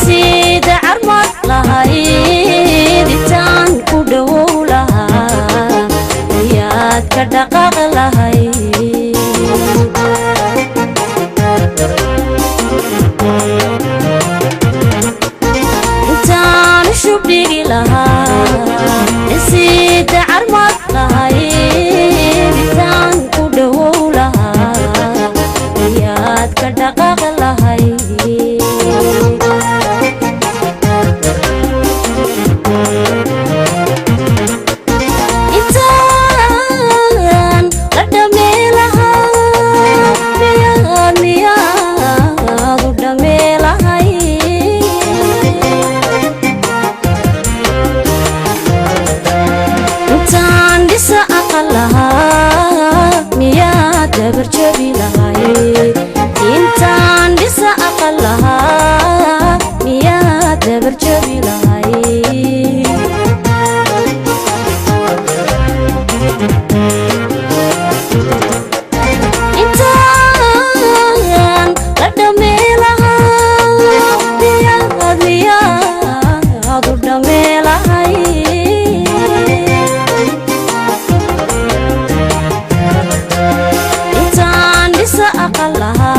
سيد عرمت لهاي ديتان كودو لها ياد كدقاق لهاي ديتان شبيغي لها سيد عرمت لهاي ديتان كودو لها ياد كدقاق لهاي برجبي لهاي إنتان دسا أقلها ميات برجبي لهاي إنتان قدمي لها مياد قدمي لهاي أقلها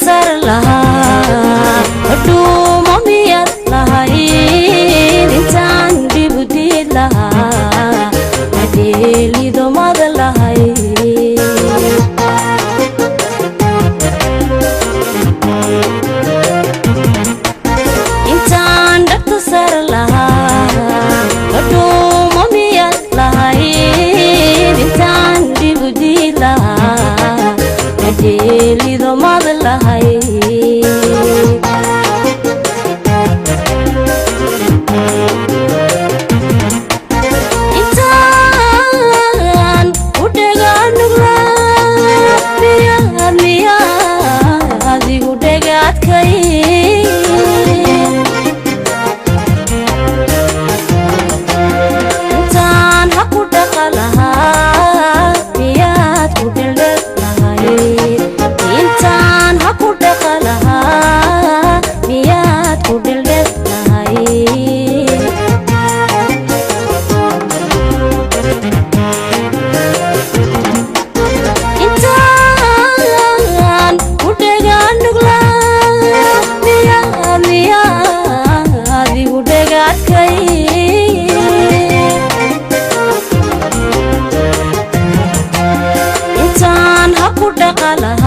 sar lahaa dhuuma miyad lahayn intaan dib u diid lahaa adheelido mada lahayn intaan dhagta sar lahaa dhuuma miyad lahayn intaan dib u diid lahaa adheelido mada lahayn intaan u dhagaa nuglaa miyaad adigu dhagaadkay intaan ha ku dhaqa lahaa miyaad ku dheldhel lahayd intaan ha ku dhaqa lahaa miyaad ku dheldhel lahayd intaan u dhagaa nuglaa miyaad adigu dhagaadkay intaan ha ku dhaqa lahaa